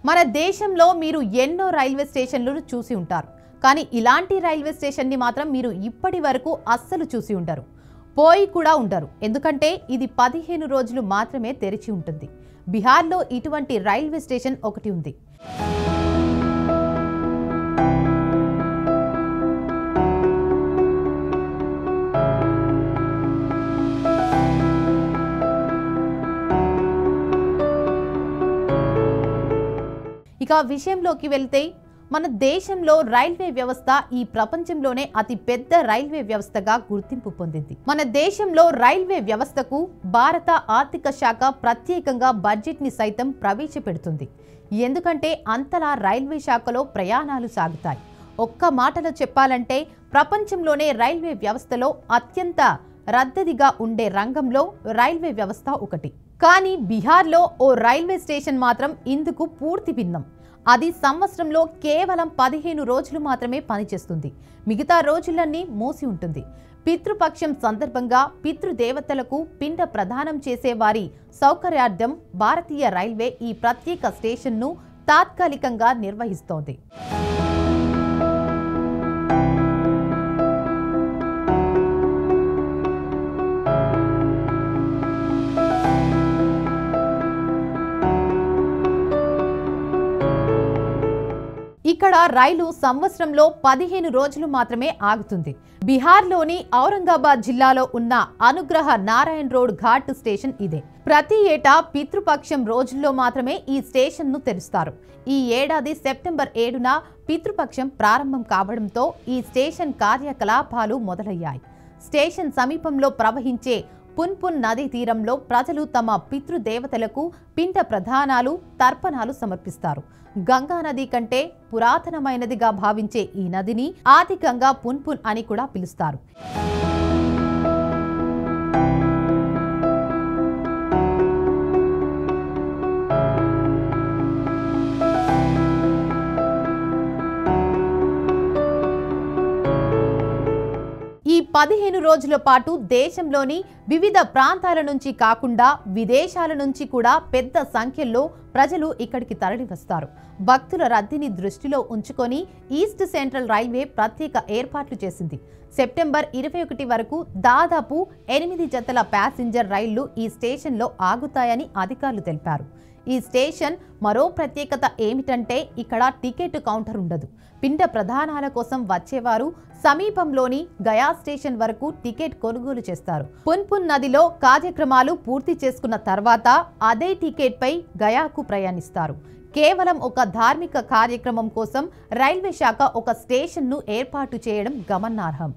మన దేశంలో మీరు ఎన్నో రైల్వే స్టేషన్లను చూసి ఉంటారు. కానీ ఇలాంటి రైల్వే స్టేషన్ ని మాత్రం మీరు ఇప్పటి వరకు అస్సలు చూసి ఉండరు. పోయి కూడా ఉండరు. ఎందుకంటే ఇది 15 రోజులు మాత్రమే తెరిచి ఉంటుంది. బిహార్లో ఇటువంటి రైల్వే స్టేషన్ ఒకటి ఉంది. ఇక విషయంలోకి వెళ్తే మన దేశంలో రైల్వే వ్యవస్థ ఈ ప్రపంచంలోనే అతి పెద్ద రైల్వే వ్యవస్థగా గుర్తింపు పొందింది. మన దేశంలో రైల్వే వ్యవస్థకు భారత ఆర్థిక శాఖ ప్రత్యేకంగా బడ్జెట్ ని సైతం ప్రవేశపెడుతుంది. ఎందుకంటే అంతలా రైల్వే శాఖలో ప్రయాణాలు సాగుతాయి. ఒక్క మాటలో చెప్పాలంటే ప్రపంచంలోనే రైల్వే వ్యవస్థలో అత్యంత రద్దీగా ఉండే రంగంలో రైల్వే వ్యవస్థ ఒకటి. కానీ బిహార్లో ఓ రైల్వే స్టేషన్ మాత్రం ఇందుకు పూర్తి భిన్నం. అది సంవత్సరంలో కేవలం 15 రోజులు మాత్రమే పనిచేస్తుంది. మిగతా రోజులన్నీ మూసి ఉంటుంది. పితృపక్షం సందర్భంగా పితృదేవతలకు పిండ ప్రదానం చేసే వారి సౌకర్యార్థం భారతీయ రైల్వే ఈ ప్రత్యేక స్టేషన్ను తాత్కాలికంగా నిర్వహిస్తోంది. ఇక్కడ రైలు సంవత్సరంలో 15 రోజులు మాత్రమే ఆగుతుంది. బిహార్లోని ఔరంగాబాద్ జిల్లాలో ఉన్న అనుగ్రహ నారాయణ్ రోడ్ ఘాట్ స్టేషన్ ఇదే. ప్రతి ఏటా పితృపక్షం రోజుల్లో మాత్రమే ఈ స్టేషన్ను తెరుస్తారు. ఈ ఏడాది సెప్టెంబర్ 7న పితృపక్షం ప్రారంభం కావడంతో ఈ స్టేషన్ కార్యకలాపాలు మొదలయ్యాయి. స్టేషన్ సమీపంలో ప్రవహించే పున్పున్ నదీ తీరంలో ప్రజలు తమ పితృదేవతలకు పిండ ప్రదానాలు, తర్పణాలు సమర్పిస్తారు. గంగా నది కంటే పురాతనమైనదిగా భావించే ఈ నదిని ఆధికంగా పున్పున్ అని కూడా పిలుస్తారు. ఈ 15 రోజుల పాటు దేశంలోని వివిధ ప్రాంతాల నుంచి కాకుండా విదేశాల నుంచి కూడా పెద్ద సంఖ్యలో ప్రజలు ఇక్కడికి తరలి వస్తారు. భక్తుల రద్దీని దృష్టిలో ఉంచుకొని ఈస్ట్ సెంట్రల్ రైల్వే ప్రత్యేక ఏర్పాట్లు చేసింది. సెప్టెంబర్ 21 వరకు దాదాపు 8 జతల ప్యాసింజర్ రైళ్లు ఈ స్టేషన్లో ఆగుతాయని అధికారులు తెలిపారు. ఈ స్టేషన్ మరో ప్రత్యేకత ఏమిటంటే ఇక్కడ టికెట్ కౌంటర్ ఉండదు. పిండ ప్రదానాల కోసం వచ్చేవారు సమీపంలోని గయా స్టేషన్ వరకు టికెట్ కొనుగోలు చేస్తారు. పున్పున్ నదిలో కార్యక్రమాలు పూర్తి చేసుకున్న తర్వాత అదే టికెట్ పై గయాకు ప్రయాణిస్తారు. కేవలం ఒక ధార్మిక కార్యక్రమం కోసం రైల్వే శాఖ ఒక స్టేషన్ను ఏర్పాటు చేయడం గమనార్హం.